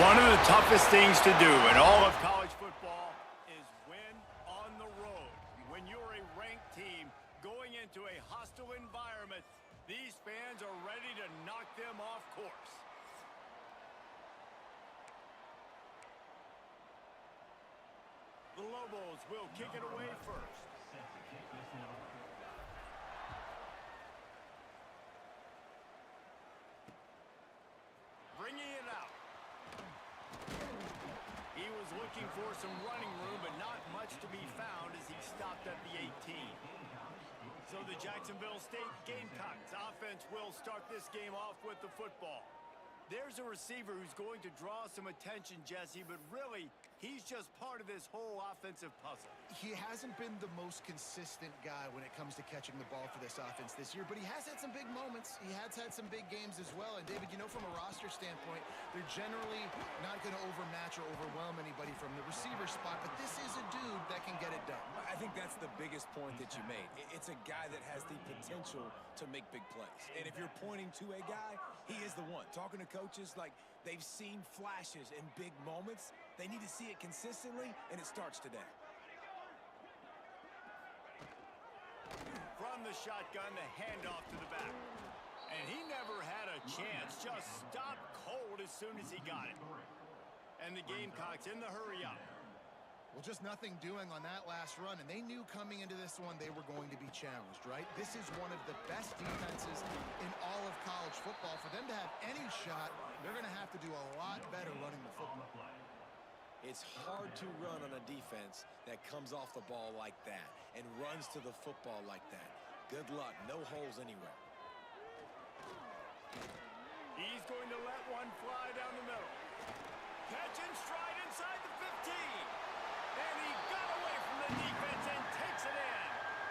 One of the toughest things to do in all of college football is win on the road. When you're a ranked team going into a hostile environment, these fans are ready to knock them off course. The Lobos will kick it away first. Bringing it out. He was looking for some running room, but not much to be found as he stopped at the 18. So the Jacksonville State Gamecocks offense will start this game off with the football. There's a receiver who's going to draw some attention, Jesse, but really, he's just part of this whole offensive puzzle. He hasn't been the most consistent guy when it comes to catching the ball for this offense this year, but he has had some big moments. He has had some big games as well. And, David, you know, from a roster standpoint, they're generally not going to overmatch or overwhelm anybody from the receiver spot, but this is a dude that can get it done. I think that's the biggest point that you made. It's a guy that has the potential to make big plays. And if you're pointing to a guy, he is the one. Talking to coaches, like, they've seen flashes in big moments. They need to see it consistently, and it starts today. From the shotgun, the handoff to the back. And he never had a chance. Just stopped cold as soon as he got it. And the Gamecocks in the hurry up. Well, just nothing doing on that last run, and they knew coming into this one they were going to be challenged, right? This is one of the best defenses in all of college football. For them to have any shot, they're going to have to do a lot better running the football. It's hard to run on a defense that comes off the ball like that and runs to the football like that. Good luck. No holes anywhere. He's going to let one fly down the middle. Catch and stride inside the 15. And he got away from the defense and takes it in.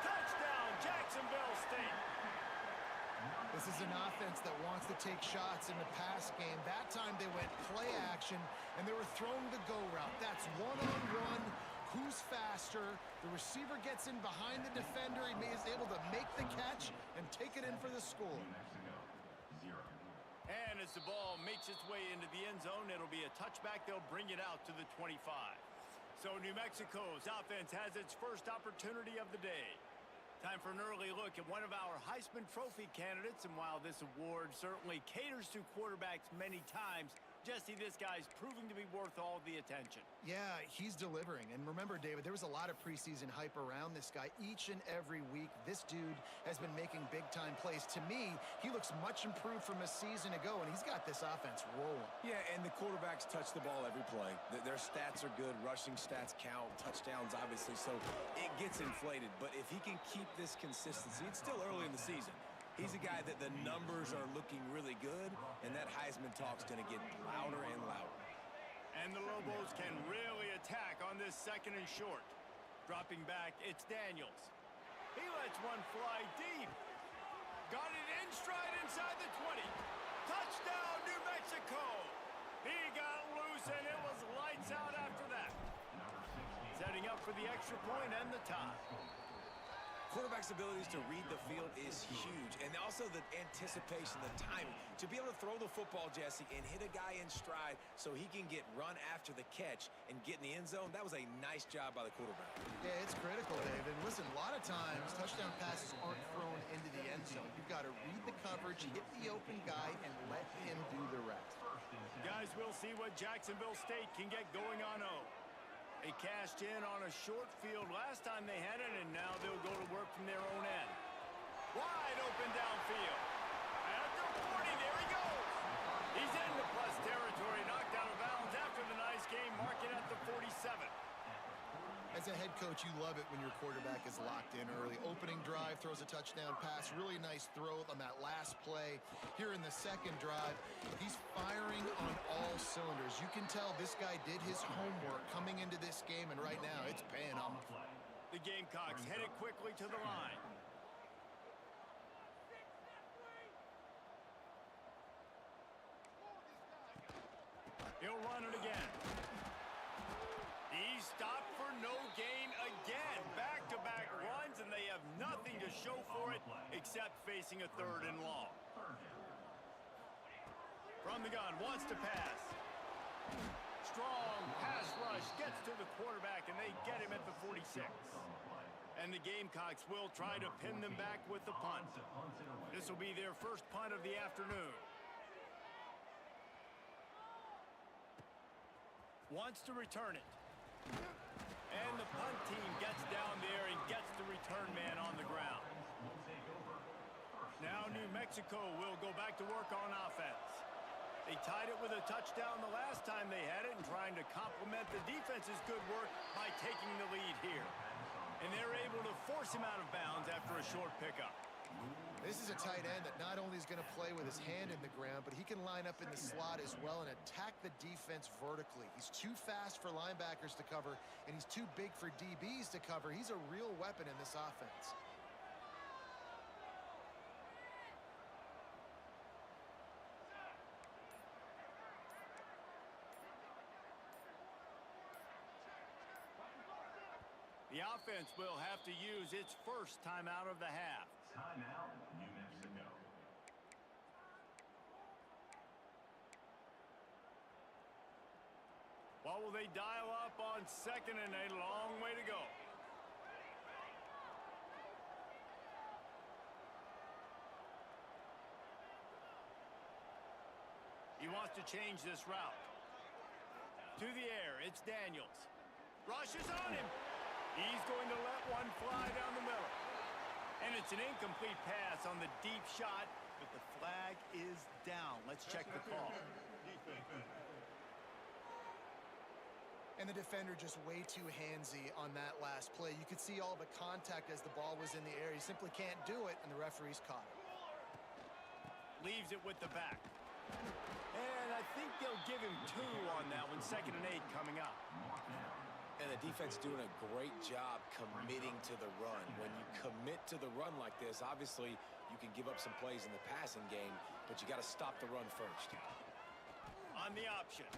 Touchdown, Jacksonville State. This is an offense that wants to take shots in the pass game. That time they went play action, and they were throwing the go route. That's one-on-one. Who's faster? The receiver gets in behind the defender. He is able to make the catch and take it in for the score. And as the ball makes its way into the end zone, it'll be a touchback. They'll bring it out to the 25. So New Mexico's offense has its first opportunity of the day. Time for an early look at one of our Heisman Trophy candidates. And while this award certainly caters to quarterbacks many times, Jesse, this guy's proving to be worth all the attention. Yeah, he's delivering. And remember, David, there was a lot of preseason hype around this guy. Each and every week, this dude has been making big-time plays. To me, he looks much improved from a season ago, and he's got this offense rolling. Yeah, and the quarterbacks touch the ball every play. Their stats are good. Rushing stats count. Touchdowns, obviously. So it gets inflated. But if he can keep this consistency, it's still early in the season. He's a guy that the numbers are looking really good, and that Heisman talk's going to get louder and louder. And the Lobos can really attack on this second and short. Dropping back, it's Daniels. He lets one fly deep. Got it in stride inside the 20. Touchdown, New Mexico. He got loose, and it was lights out after that. Setting up for the extra point and the tie. Quarterback's abilities to read the field is huge, and also the anticipation, the timing. To be able to throw the football, Jesse, and hit a guy in stride so he can get run after the catch and get in the end zone, that was a nice job by the quarterback. Yeah, it's critical, David. Listen, a lot of times, touchdown passes aren't thrown into the end zone. You've got to read the coverage, hit the open guy, and let him do the rest. Guys, we'll see what Jacksonville State can get going on. They cashed in on a short field last time they had it, and now they'll go to work from their own end. Wide open downfield. At the 40, there he goes. He's into plus territory, knocked out of bounds after the nice game, marking at the 47. As a head coach, you love it when your quarterback is locked in early. Opening drive, throws a touchdown pass. Really nice throw on that last play. Here in the second drive, he's firing on all cylinders. You can tell this guy did his homework coming into this game, and right now it's paying off. The Gamecocks headed quickly to the line. He'll run it again. He stopped for no gain again. Back-to-back runs, and they have nothing to show for it except facing a third and long. From the gun, wants to pass. Strong pass rush gets to the quarterback, and they get him at the 46. And the Gamecocks will try to pin them back with the punt. This will be their first punt of the afternoon. Wants to return it. And the punt team gets down there and gets the return man on the ground. Now New Mexico will go back to work on offense. They tied it with a touchdown the last time they had it and trying to complement the defense's good work by taking the lead here. And they're able to force him out of bounds after a short pickup. This is a tight end that not only is going to play with his hand in the ground, but he can line up in the slot as well and attack the defense vertically. He's too fast for linebackers to cover, and he's too big for DBs to cover. He's a real weapon in this offense. The offense will have to use its first timeout of the half. Timeout, New Mexico. What will they dial up on second and a long way to go? He wants to change this route. To the air, it's Daniels. Rushes on him. He's going to let one fly down the middle. And it's an incomplete pass on the deep shot, but the flag is down. Let's check the call. And the defender just way too handsy on that last play. You could see all the contact as the ball was in the air. He simply can't do it, and the referee's caught it. Leaves it with the back. And I think they'll give him 2 on that one. 2nd and 8 coming up. And the defense doing a great job committing to the run. When you commit to the run like this, obviously you can give up some plays in the passing game, but you got to stop the run first. On the option.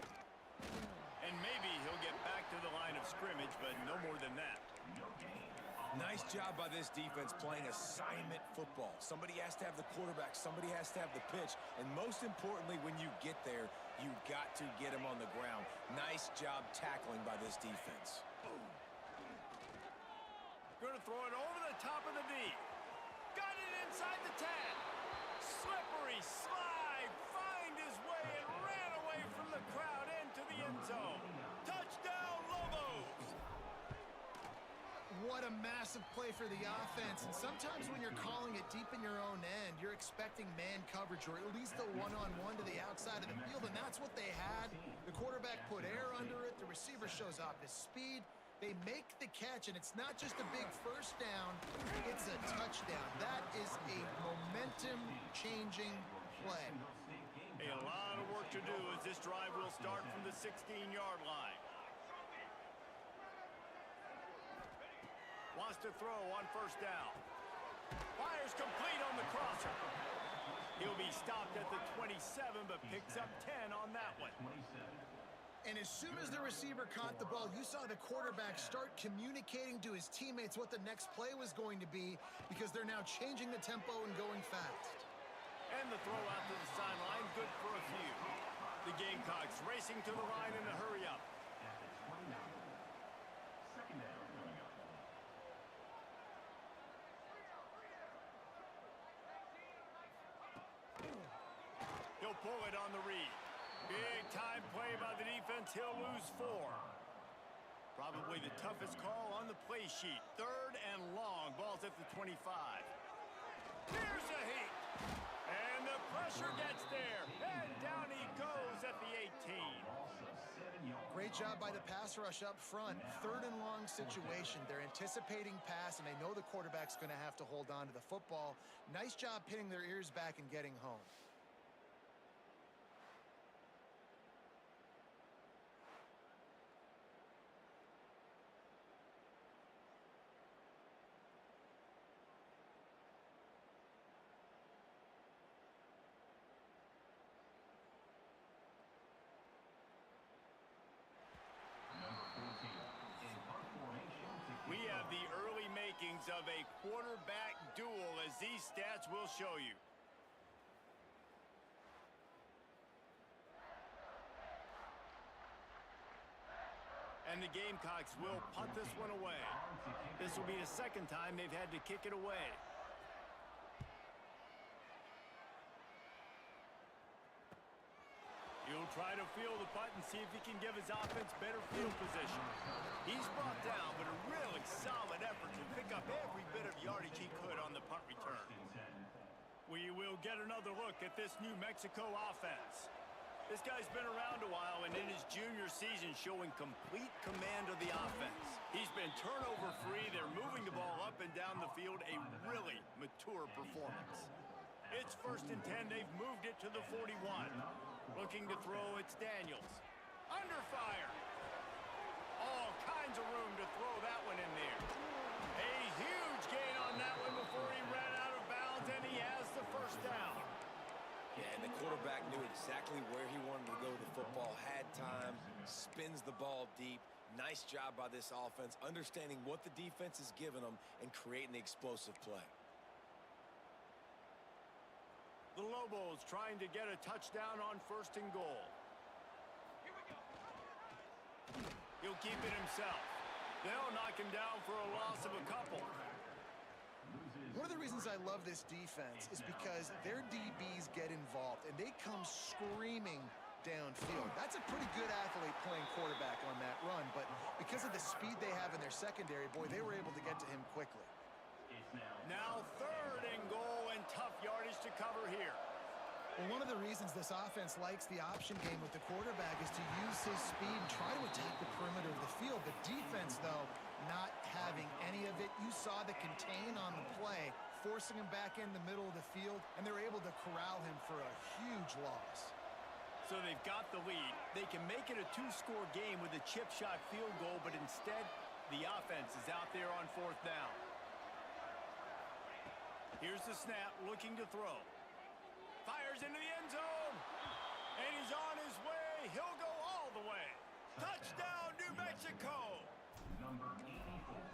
And maybe he'll get back to the line of scrimmage, but no more than that. Nice job by this defense playing assignment football. Somebody has to have the quarterback, somebody has to have the pitch, and most importantly, when you get there, you've got to get him on the ground. Nice job tackling by this defense. Going to throw it over the top of the D. Got it inside the 10. Slippery slide, find his way and ran away from the crowd into the end zone. Touchdown, Lobos! What a massive play for the offense. And sometimes when you're calling it deep in your own end, you're expecting man coverage or at least a one-on-one to the outside of the field, and that's what they had. The quarterback put air under it. The receiver shows off his speed. They make the catch, and it's not just a big first down. It's a touchdown. That is a momentum-changing play. A lot of work to do as this drive will start from the 16-yard line. Wants to throw on first down. Fires complete on the crosser. He'll be stopped at the 27, but picks up 10 on that one. And as soon as the receiver caught the ball, you saw the quarterback start communicating to his teammates what the next play was going to be, because they're now changing the tempo and going fast. And the throw out to the sideline, good for a few. The Gamecocks racing to the line in a hurry up. He'll pull it on the read. Big time play by the defense. He'll lose 4. Probably the toughest call on the play sheet. 3rd and long. Ball's at the 25. Here's a heat. And the pressure gets there. And down he goes at the 18. Great job by the pass rush up front. 3rd and long situation. They're anticipating pass, and they know the quarterback's going to have to hold on to the football. Nice job pinning their ears back and getting home. We have the early makings of a quarterback duel, as these stats will show you. And the Gamecocks will punt this one away. This will be the second time they've had to kick it away. He'll try to field the punt and see if he can give his offense better field position. He's brought down, but a really solid effort to pick up every bit of yardage he could on the punt return. We will get another look at this New Mexico offense. This guy's been around a while and in his junior season showing complete command of the offense. He's been turnover-free. They're moving the ball up and down the field. A really mature performance. It's 1st and 10. They've moved it to the 41. Looking to throw, it's Daniels. Under fire. All kinds of room to throw that one in there. A huge gain on that one before he ran out of bounds, and he has the first down. Yeah, and the quarterback knew exactly where he wanted to go with the football, had time, spins the ball deep. Nice job by this offense, understanding what the defense is giving them and creating the explosive play. The Lobos trying to get a touchdown on 1st and goal. He'll keep it himself. They'll knock him down for a loss of a couple. One of the reasons I love this defense is because their DBs get involved, and they come screaming downfield. That's a pretty good athlete playing quarterback on that run, but because of the speed they have in their secondary, boy, they were able to get to him quickly. Now 3rd and goal, and tough yardage to cover here. Well, one of the reasons this offense likes the option game with the quarterback is to use his speed and try to attack the perimeter of the field. The defense, though, not having any of it. You saw the contain on the play, forcing him back in the middle of the field, and they're able to corral him for a huge loss. So they've got the lead. They can make it a 2-score game with a chip shot field goal, but instead, the offense is out there on 4th down. Here's the snap, looking to throw. Fires into the end zone. And he's on his way. He'll go all the way. Touchdown, New Mexico.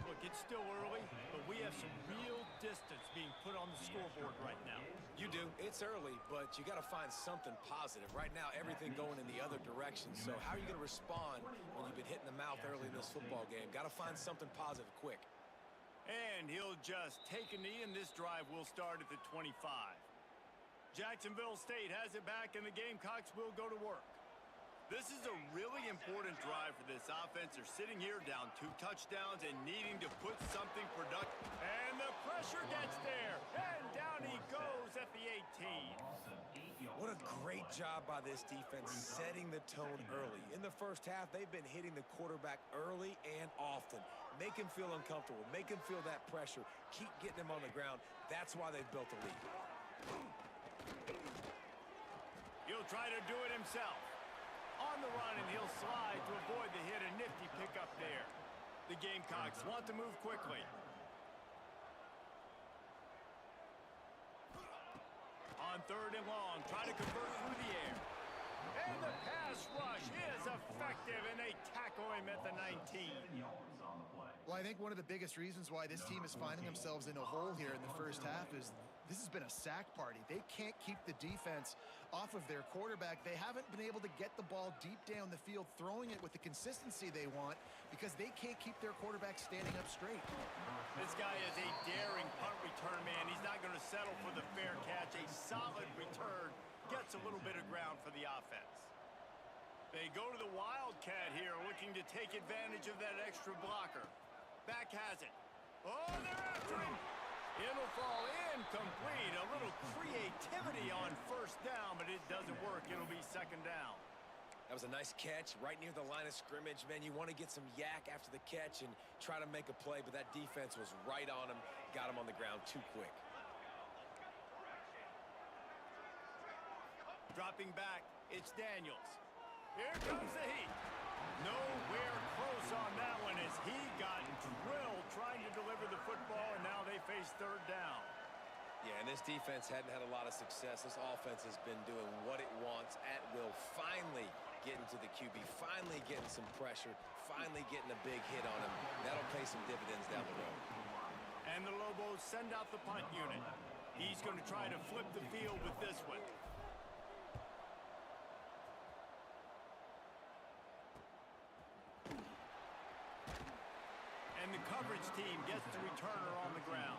Look, it's still early, but we have some real distance being put on the scoreboard right now. You do. It's early, but you got to find something positive. Right now, everything going in the other direction. So how are you going to respond when you've been hit in the mouth early in this football game? Got to find something positive quick. And he'll just take a knee, and this drive will start at the 25. Jacksonville State has it back, and the Gamecocks will go to work. This is a really important drive for this offense. They're sitting here down 2 touchdowns and needing to put something productive. And the pressure gets there, and down he goes at the 18. What a great job by this defense setting the tone early. In the first half, they've been hitting the quarterback early and often. Make him feel uncomfortable. Make him feel that pressure. Keep getting him on the ground. That's why they've built a lead. He'll try to do it himself. On the run, and he'll slide to avoid the hit. A nifty pickup there. The Gamecocks want to move quickly. On 3rd and long, try to convert through the air. And the pass rush is effective, and they tackle him at the 19. Well, I think one of the biggest reasons why this team is finding themselves in a hole here in the first half is this has been a sack party. They can't keep the defense off of their quarterback. They haven't been able to get the ball deep down the field, throwing it with the consistency they want because they can't keep their quarterback standing up straight. This guy is a daring punt return man. He's not going to settle for the fair catch. A solid return gets a little bit of ground for the offense. They go to the Wildcat here, looking to take advantage of that extra blocker. Back has it. Oh, they're after him. It'll fall incomplete. A little creativity on 1st down, but it doesn't work. It'll be 2nd down. That was a nice catch right near the line of scrimmage. Man, you want to get some yak after the catch and try to make a play, but that defense was right on him. Got him on the ground too quick. Dropping back, it's Daniels. Here comes the heat. Nowhere close on that one as he got drilled trying to deliver the football, and now they face 3rd down. Yeah, and this defense hadn't had a lot of success. This offense has been doing what it wants at will. Finally getting to the QB, finally getting some pressure, finally getting a big hit on him. That'll pay some dividends down the road. And the Lobos send out the punt unit. He's going to try to flip the field with this one. And the coverage team gets the returner on the ground.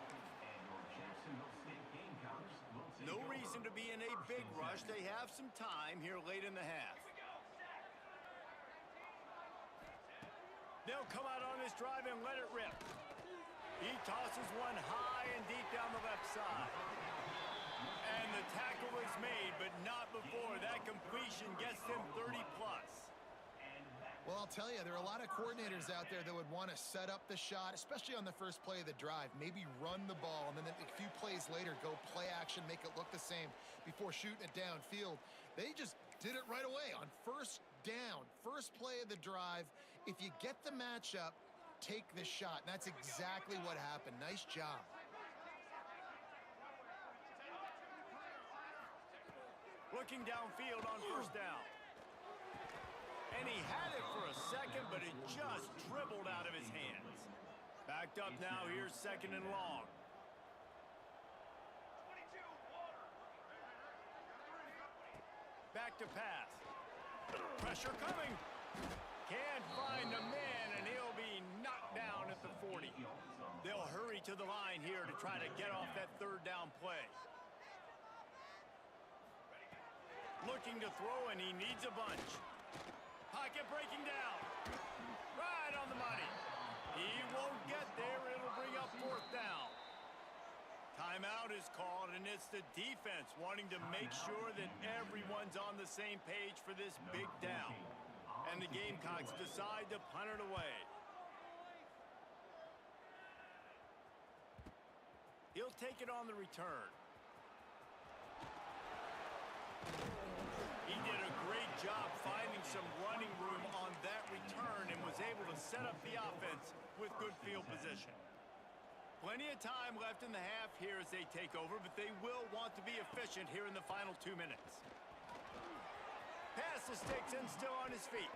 No reason to be in a big rush. They have some time here late in the half. They'll come out on this drive and let it rip. He tosses one high and deep down the left side. And the tackle is made, but not before that completion gets them 30-plus. Well, I'll tell you, there are a lot of coordinators out there that would want to set up the shot, especially on the first play of the drive. Maybe run the ball, and then a few plays later, go play action, make it look the same before shooting it downfield. They just did it right away on first down, first play of the drive. If you get the matchup, take the shot. And that's exactly what happened. Nice job. Looking downfield on first down. And he had it for a second, but it just dribbled out of his hands. Backed up now, here's second and long. Back to pass. Pressure coming. Can't find the man, and he'll be knocked down at the 40. They'll hurry to the line here to try to get off that third down play. Looking to throw, and he needs a bunch. Pocket breaking down. Right on the money. He won't get there. It'll bring up fourth down. Timeout is called, and it's the defense wanting to make sure that everyone's on the same page for this big down. And the Gamecocks decide to punt it away. He'll take it on the return. He did a great job finding some running room on that return and was able to set up the offense with good field position. Plenty of time left in the half here as they take over, but they will want to be efficient here in the final 2 minutes. Pass the sticks and still on his feet.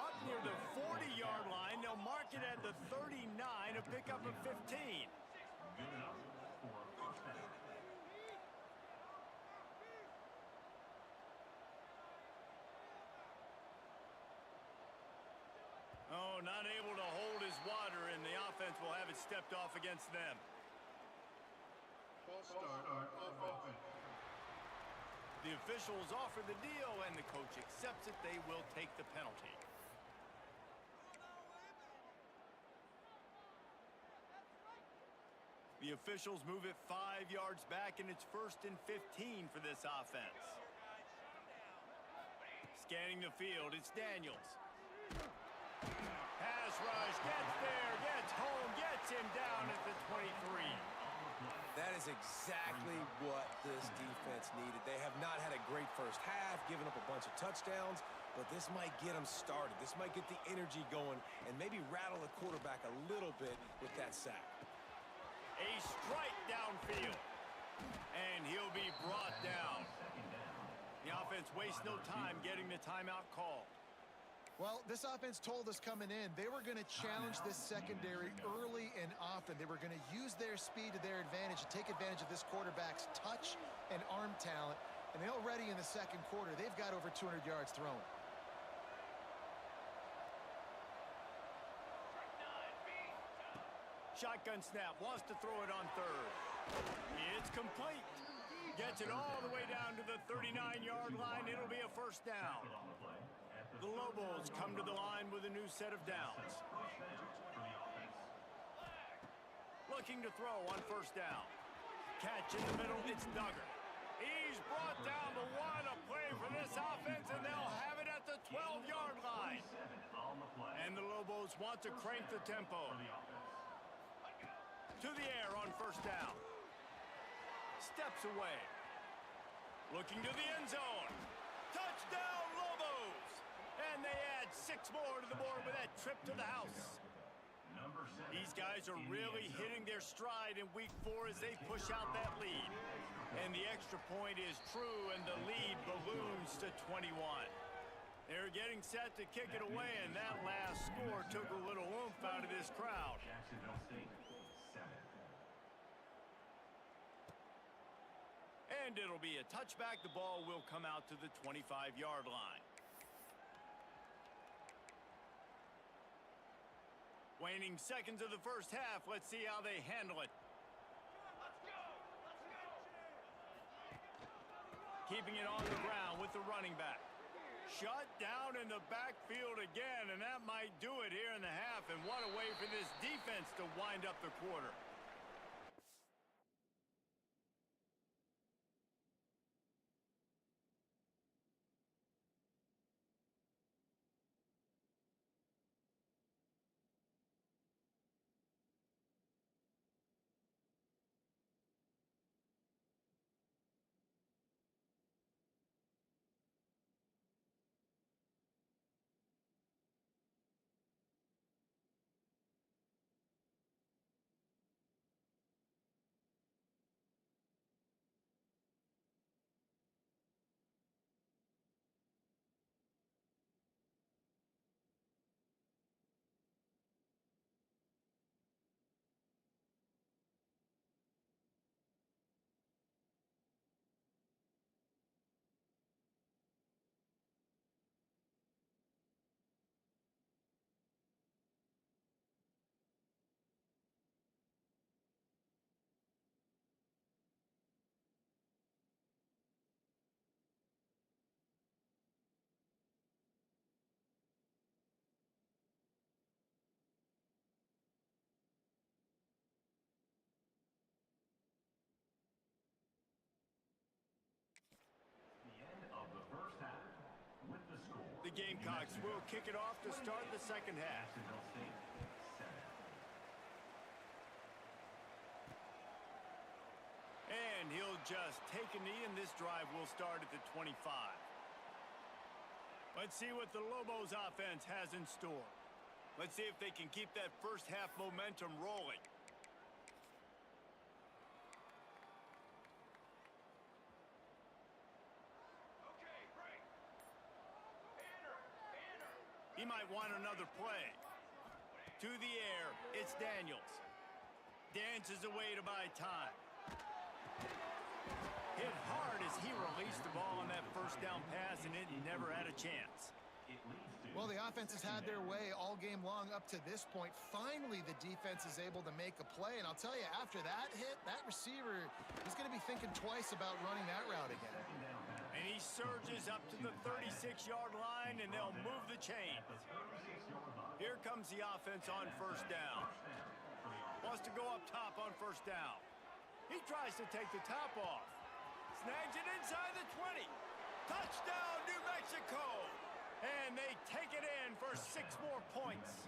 Up near the 40-yard line, they'll mark it at the 39, a pickup of 15. Good enough for a first down. Oh, not able to hold his water, and the offense will have it stepped off against them. False start of offense. The officials offer the deal, and the coach accepts it. They will take the penalty. The officials move it 5 yards back, and it's 1st and 15 for this offense. Scanning the field, it's Daniels. Pass rush, gets there, gets home, gets him down at the 23. That is exactly what this defense needed. They have not had a great first half, given up a bunch of touchdowns, but this might get them started. This might get the energy going and maybe rattle the quarterback a little bit with that sack. A strike downfield, and he'll be brought down. The offense wastes no time getting the timeout called. Well, this offense told us coming in they were going to challenge this secondary early and often. They were going to use their speed to their advantage and take advantage of this quarterback's touch and arm talent. And already in the second quarter, they've got over 200 yards thrown. Shotgun snap, wants to throw it on third. It's complete. Gets it all the way down to the 39-yard line. It'll be a first down. The Lobos come to the line with a new set of downs. Looking to throw on first down. Catch in the middle, it's Duggar. He's brought down the one, a play for this offense, and they'll have it at the 12-yard line. And the Lobos want to crank the tempo. To the air on first down. Steps away. Looking to the end zone. Touchdown, Lobos! And they add 6 more to the board with that trip to the house. These guys are really hitting their stride in week 4 as they push out that lead. And the extra point is true, and the lead balloons to 21. They're getting set to kick it away, and that last score took a little oomph out of this crowd. And it'll be a touchback. The ball will come out to the 25-yard line. Waning seconds of the first half. Let's see how they handle it. Keeping it on the ground with the running back. Shut down in the backfield again, and that might do it here in the half. And what a way for this defense to wind up the quarter. The Gamecocks will kick it off to start the second half. And he'll just take a knee, and this drive will start at the 25. Let's see what the Lobos offense has in store. Let's see if they can keep that first half momentum rolling. He might want another play. To the air, it's Daniels. Dances away to buy time. Hit hard as he released the ball on that first down pass, and it never had a chance. Well, the offense has had their way all game long up to this point. Finally, the defense is able to make a play, and I'll tell you, after that hit, that receiver is going to be thinking twice about running that route again. And he surges up to the 36-yard line, and they'll move the chains. Here comes the offense on first down. Wants to go up top on first down. He tries to take the top off. Snags it inside the 20. Touchdown, New Mexico! And they take it in for 6 more points.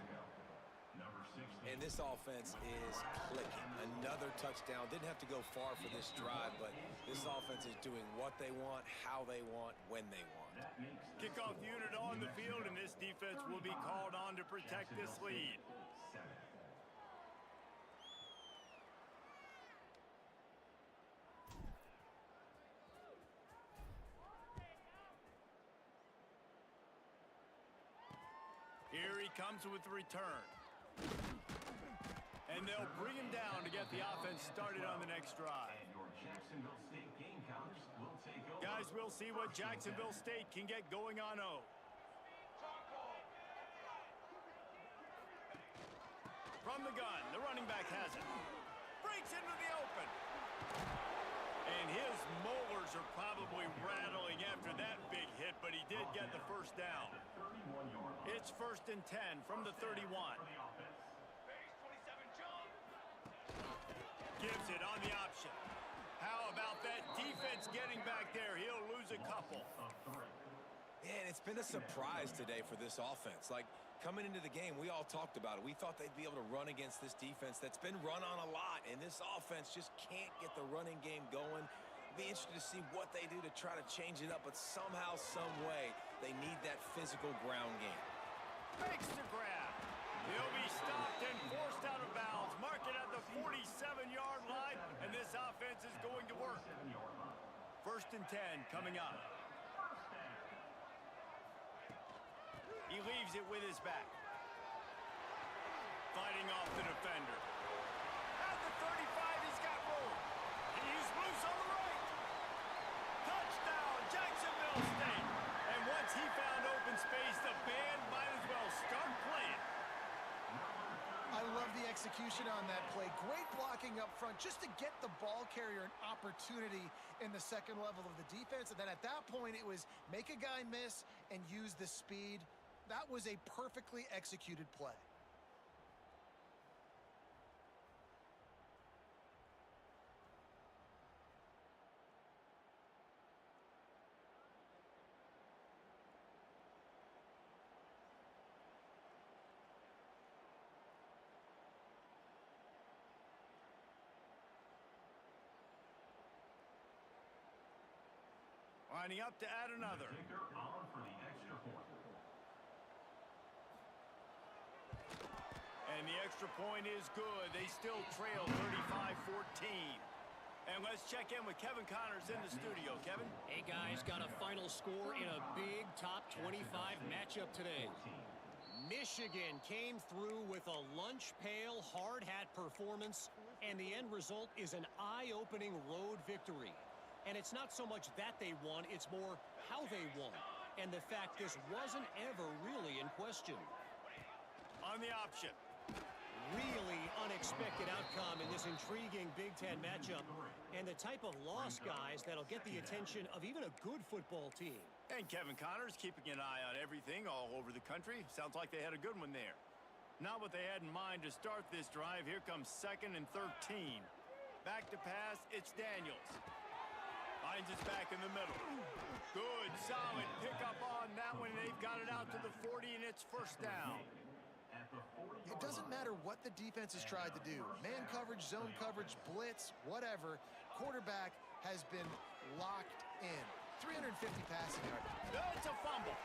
And this offense is clicking. Another touchdown. Didn't have to go far for this drive, but this offense is doing what they want, how they want, when they want. Kickoff unit on the field, and this defense will be called on to protect this lead. Here he comes with the return. And they'll bring him down to get the offense started on the next drive. Guys, we'll see what Jacksonville State can get going on O. From the gun, the running back has it. Breaks into the open. And his molars are probably rattling after that big hit, but he did get the first down. It's 1st and 10 from the 31. Gives it on the option. How about that defense getting back there? He'll lose a couple. Man, it's been a surprise today for this offense. Like, coming into the game, we all talked about it. We thought they'd be able to run against this defense that's been run on a lot, and this offense just can't get the running game going. Be interested to see what they do to try to change it up, but somehow, some way, they need that physical ground game. Makes the grab. He'll be stopped and forced out of bounds. Mark it at the 47-yard line, and this offense is going to work. 1st and 10 coming up. He leaves it with his back. Fighting off the defender. At the 35, he's got room. He's loose on the right. Touchdown, Jacksonville State. And once he found open space, the band might as well start playing. execution on that play. Great blocking up front just to get the ball carrier an opportunity in the second level of the defense. And then at that point, it was make a guy miss and use the speed. That was a perfectly executed play. Lining up to add another. Kicker on for the extra point. And the extra point is good. They still trail 35-14. And let's check in with Kevin Connors in the studio. Kevin? Hey, guys, got a final score in a big top 25 matchup today. Michigan came through with a lunch pail hard hat performance, and the end result is an eye-opening road victory. And it's not so much that they won, it's more how they won. And the fact this wasn't ever really in question. On the option. Really unexpected outcome in this intriguing Big Ten matchup. And the type of loss, guys, that'll get the attention of even a good football team. And Kevin Connors keeping an eye on everything all over the country. Sounds like they had a good one there. Not what they had in mind to start this drive. Here comes 2nd and 13. Back to pass, it's Daniels. Finds us back in the middle. Good, solid pickup on that one. They've got it out to the 40, and it's first down. It doesn't matter what the defense has tried to do. Man coverage, zone coverage, blitz, whatever. Quarterback has been locked in. 350 passing yards. That's a fumble.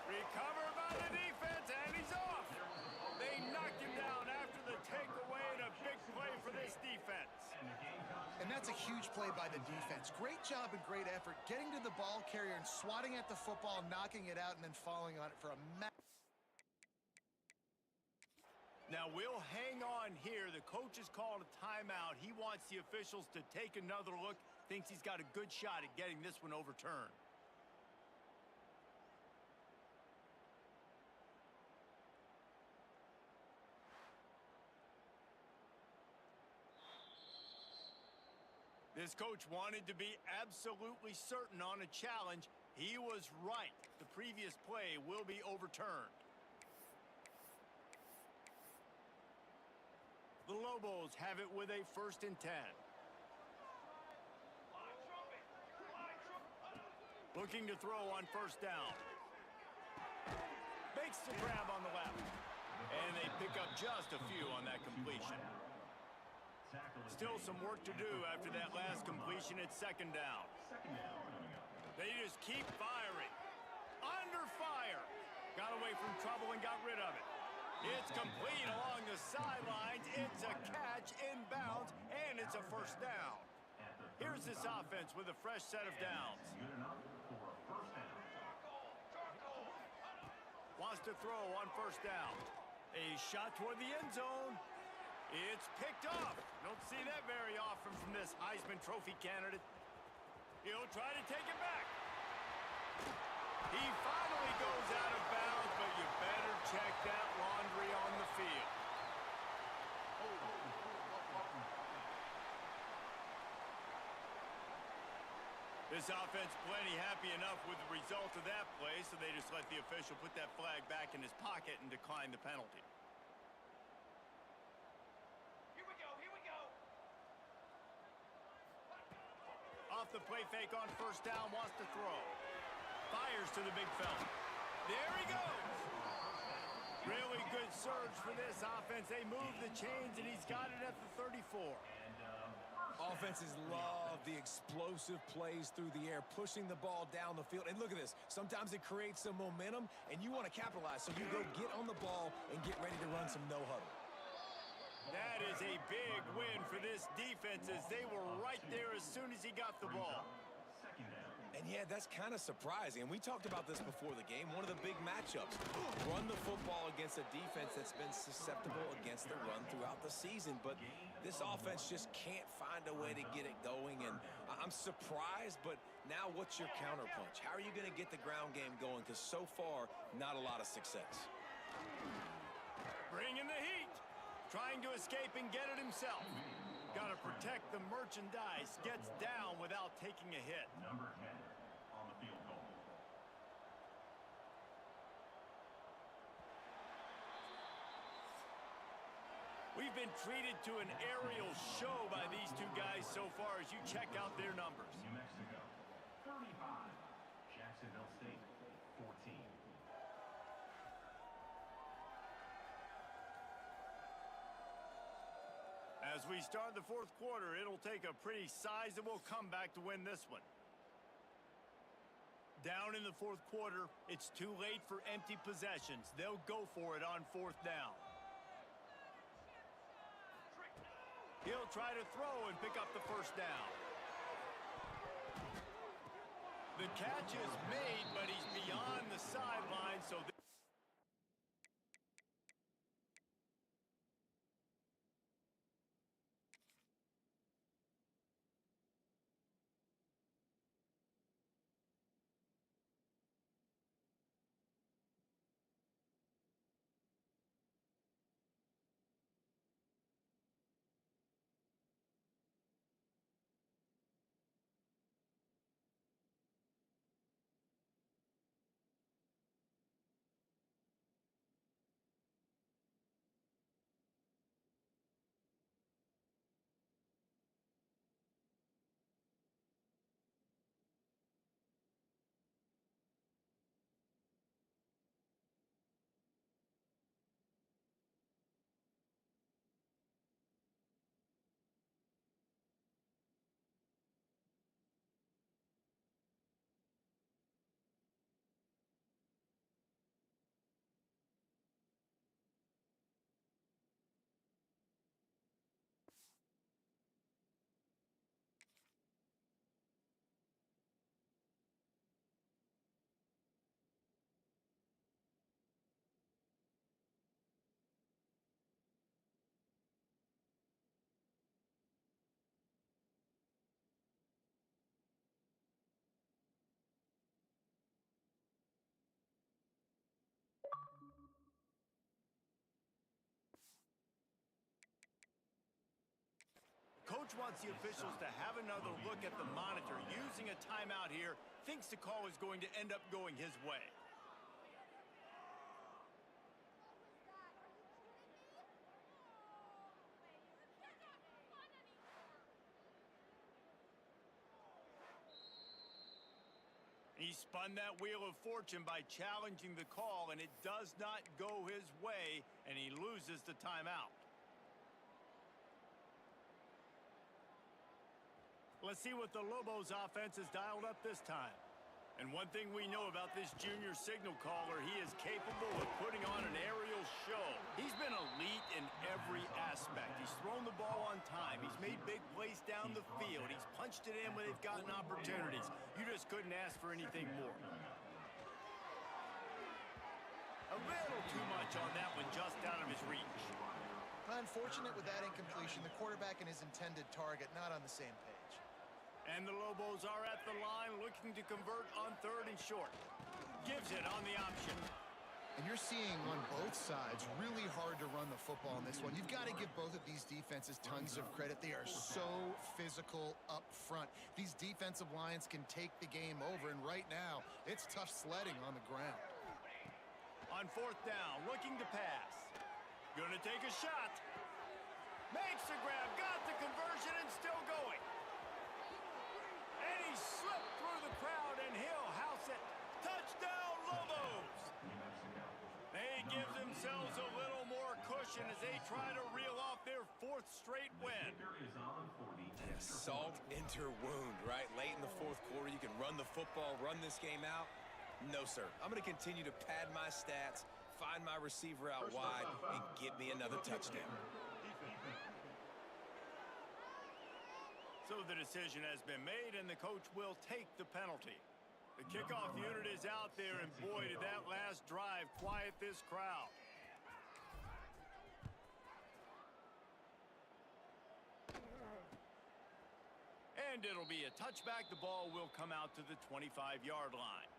Recovered by the defense, and he's off. They knocked him down after the takeaway, and a big play for this defense. And that's a huge play by the defense. Great job and great effort getting to the ball carrier and swatting at the football, knocking it out, and then falling on it for a Now we'll hang on here. The coach has called a timeout. He wants the officials to take another look. Thinks he's got a good shot at getting this one overturned. This coach wanted to be absolutely certain on a challenge. He was right. The previous play will be overturned. The Lobos have it with a 1st and 10. Looking to throw on 1st down. Makes the grab on the left. And they pick up just a few on that completion. Still some work to do after that last completion at 2nd down. They just keep firing. Under fire. Got away from trouble and got rid of it. It's complete along the sidelines. It's a catch inbounds, and it's a 1st down. Here's this offense with a fresh set of downs. Wants to throw on 1st down. A shot toward the end zone. It's picked off. Don't see that very often from this Heisman Trophy candidate. He'll try to take it back. He finally goes out of bounds, but you better check that laundry on the field. This offense plenty happy enough with the result of that play, so they just let the official put that flag back in his pocket and decline the penalty. Here we go. Off the play fake on 1st down, wants to throw. Fires to the big fella. There he goes. Really good surge for this offense. They move the chains, and he's got it at the 34. Offenses love the explosive plays through the air, pushing the ball down the field. And look at this. Sometimes it creates some momentum, and you want to capitalize. So you go get on the ball and get ready to run some no-huddle. That is a big win for this defense, as they were right there as soon as he got the ball. And yeah, that's kind of surprising. And we talked about this before the game. One of the big matchups. Run the football against a defense that's been susceptible against the run throughout the season. But this offense just can't find a way to get it going. And I'm surprised, but now what's your counterpunch? How are you going to get the ground game going? Because so far, not a lot of success. Bringing the heat. Trying to escape and get it himself. Got to protect the merchandise. Gets down without taking a hit. Number 10 on the field goal. We've been treated to an aerial show by these two guys so far as you check out their numbers. New Mexico, 35. Jacksonville State, 14. As we start the fourth quarter, it'll take a pretty sizable comeback to win this one. Down in the fourth quarter, it's too late for empty possessions. They'll go for it on fourth down. He'll try to throw and pick up the first down. The catch is made, but he's beyond the sideline, so... Coach wants the officials to have another look at the monitor. Using a timeout here, thinks the call is going to end up going his way. He spun that wheel of fortune by challenging the call, and it does not go his way, and he loses the timeout. Let's see what the Lobos offense has dialed up this time. And one thing we know about this junior signal caller, he is capable of putting on an aerial show. He's been elite in every aspect. He's thrown the ball on time. He's made big plays down the field. He's punched it in when they've gotten opportunities. You just couldn't ask for anything more. A little too much on that one, just out of his reach. Unfortunate with that incompletion. The quarterback and his intended target not on the same page. And the Lobos are at the line looking to convert on third and short. Gives it on the option. And you're seeing on both sides really hard to run the football in this one. You've got to give both of these defenses tons of credit. They are so physical up front. These defensive lines can take the game over, and right now, it's tough sledding on the ground. On fourth down, looking to pass. Gonna take a shot. Makes the grab, got the conversion, and still going. And he slipped through the crowd, and he'll house it. Touchdown, Lobos! They give themselves a little more cushion as they try to reel off their fourth straight win. Salt into wound, right? Late in the fourth quarter, you can run the football, run this game out. No, sir. I'm going to continue to pad my stats, find my receiver out wide, and get me another touchdown. So the decision has been made, and the coach will take the penalty. The kickoff unit is out there, and boy, did that last drive quiet this crowd. And it'll be a touchback. The ball will come out to the 25-yard line.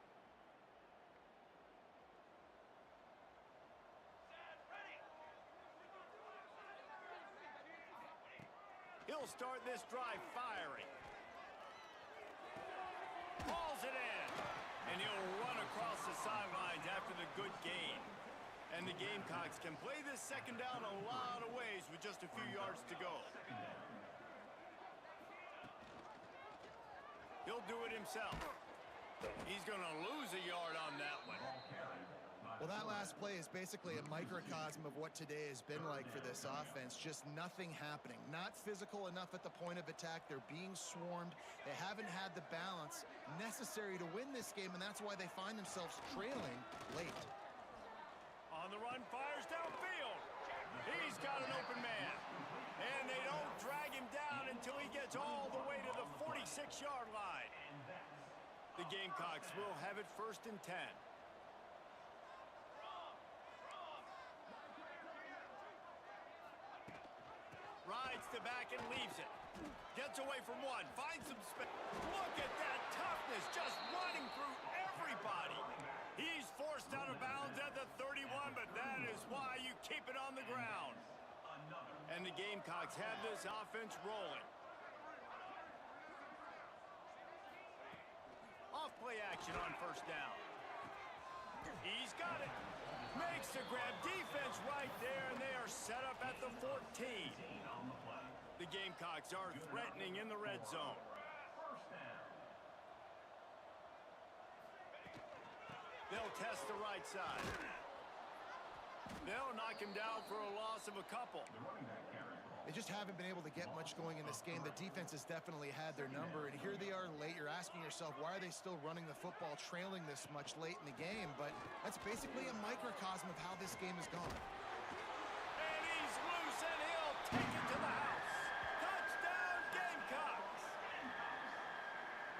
He'll start this drive firing. Hauls it in. And he'll run across the sidelines after the good gain. And the Gamecocks can play this second down a lot of ways with just a few yards to go. He'll do it himself. He's going to lose a yard on that one. Well, that last play is basically a microcosm of what today has been like for this offense. Just nothing happening. Not physical enough at the point of attack. They're being swarmed. They haven't had the balance necessary to win this game, and that's why they find themselves trailing late. On the run, fires downfield. He's got an open man. And they don't drag him down until he gets all the way to the 46-yard line. The Gamecocks will have it 1st and 10. Rides to back and leaves it. Gets away from one. Finds some space. Look at that toughness, just running through everybody. He's forced out of bounds at the 31, but that is why you keep it on the ground. And the Gamecocks have this offense rolling. Off-play action on 1st down. He's got it. Makes the grab. Defense right there, and they are set up at the 14. The Gamecocks are threatening in the red zone. They'll test the right side. They'll knock him down for a loss of a couple. They just haven't been able to get much going in this game. The defense has definitely had their number, and here they are late. You're asking yourself, why are they still running the football, trailing this much late in the game? But that's basically a microcosm of how this game has gone. And he's loose, and he'll take it to the house. Touchdown, Gamecocks!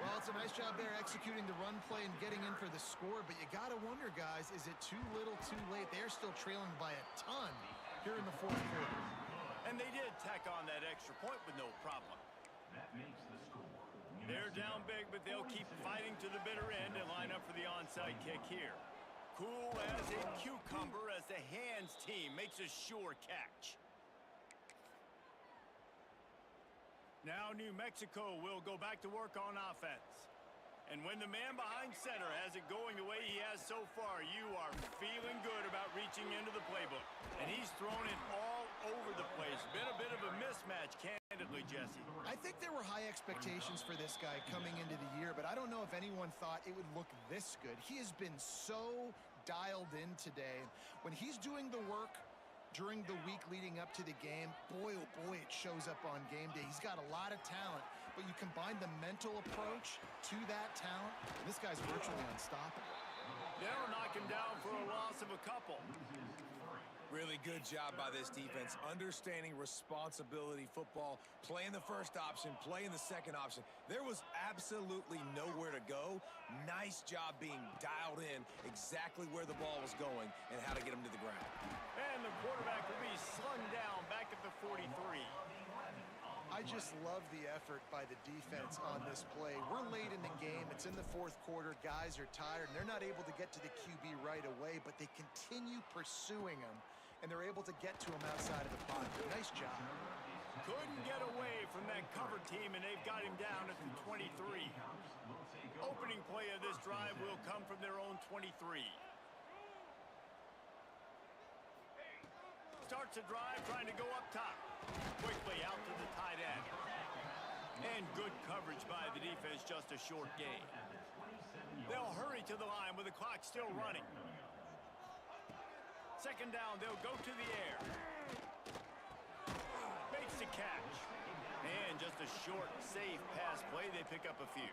Well, it's a nice job there executing the run play and getting in for the score, but you got to wonder, guys, is it too little, too late? They're still trailing by a ton here in the 4th quarter. And they did tack on that extra point with no problem. That makes the score. They're down big, but they'll keep fighting to the bitter end and line up for the onside kick here. Cool as a cucumber as the hands team makes a sure catch. Now New Mexico will go back to work on offense. And when the man behind center has it going the way he has so far, you are feeling good about reaching into the playbook. And he's thrown it all over the place. Been a bit of a mismatch, candidly, Jesse. I think there were high expectations for this guy coming into the year, but I don't know if anyone thought it would look this good. He has been so dialed in today. When he's doing the work during the week leading up to the game, boy, oh boy, it shows up on game day. He's got a lot of talent, but you combine the mental approach to that talent, and this guy's virtually unstoppable. They'll knock him down for a loss of a couple. Really good job by this defense, understanding responsibility football, playing the first option, playing the second option. There was absolutely nowhere to go. Nice job being dialed in exactly where the ball was going and how to get him to the ground. And the quarterback will be slung down back at the 43. I just love the effort by the defense on this play. We're late in the game. It's in the 4th quarter. Guys are tired, and they're not able to get to the QB right away, but they continue pursuing him, and they're able to get to him outside of the pocket. Nice job. Couldn't get away from that cover team, and they've got him down at the 23. Opening play of this drive will come from their own 23. Starts a drive trying to go up top. Quickly out to the tight end. And good coverage by the defense, just a short gain. They'll hurry to the line with the clock still running. Second down, they'll go to the air. Makes the catch. And just a short, safe pass play. They pick up a few.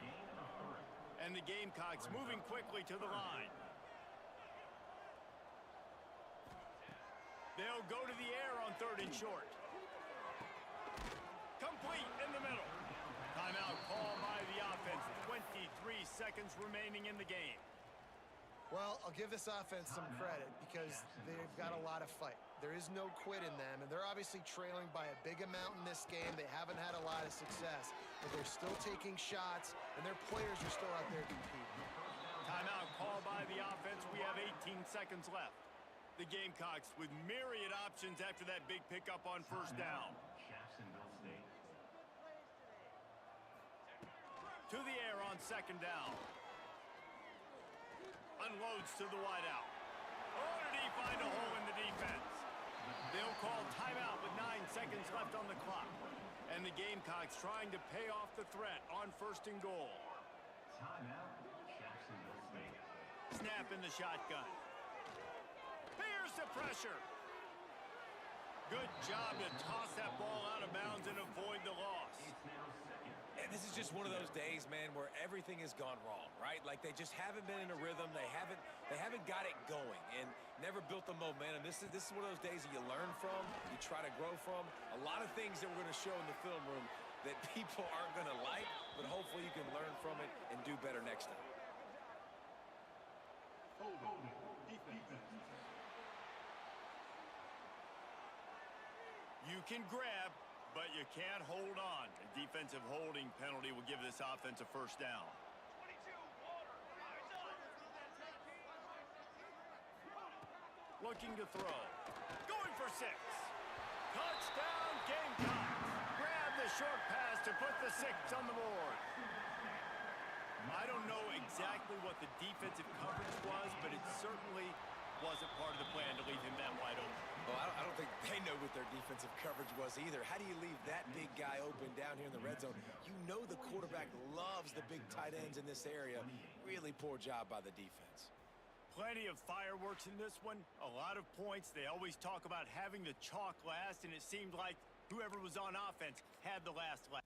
And the Gamecocks moving quickly to the line. They'll go to the air on 3rd and short. Complete in the middle. Timeout call by the offense. 23 seconds remaining in the game. Well, I'll give this offense some credit because they've got a lot of fight. There is no quit in them, and they're obviously trailing by a big amount in this game. They haven't had a lot of success, but they're still taking shots, and their players are still out there competing. Timeout call by the offense. We have 18 seconds left. The Gamecocks with myriad options after that big pickup on 1st down. Jacksonville State. To the air on second down. Unloads to the wideout. Oh, did he find a hole in the defense? They'll call timeout with 9 seconds left on the clock. And the Gamecocks trying to pay off the threat on 1st and goal. Timeout, Jacksonville State. Snap in the shotgun. Here's the pressure. Good job to toss that ball out of bounds and avoid the loss. It's now second. And this is just one of those days, man, where everything has gone wrong, right? Like they just haven't been in a rhythm. They haven't got it going and never built the momentum. This is one of those days that you learn from, you try to grow from. A lot of things that we're going to show in the film room that people aren't going to like, but hopefully you can learn from it and do better next time. Holding. Defense. You can grab, but you can't hold on. A defensive holding penalty will give this offense a 1st down. 22, water, eyes up. Looking to throw. Going for 6. Touchdown, Gamecocks. Grab the short pass to put the 6 on the board. I don't know exactly what the defensive coverage was, but it certainly wasn't part of the plan to leave him that wide open. Well, I don't think they know what their defensive coverage was either. How do you leave that big guy open down here in the red zone? You know the quarterback loves the big tight ends in this area. Really poor job by the defense. Plenty of fireworks in this one. A lot of points. They always talk about having the chalk last, and it seemed like whoever was on offense had the last laugh.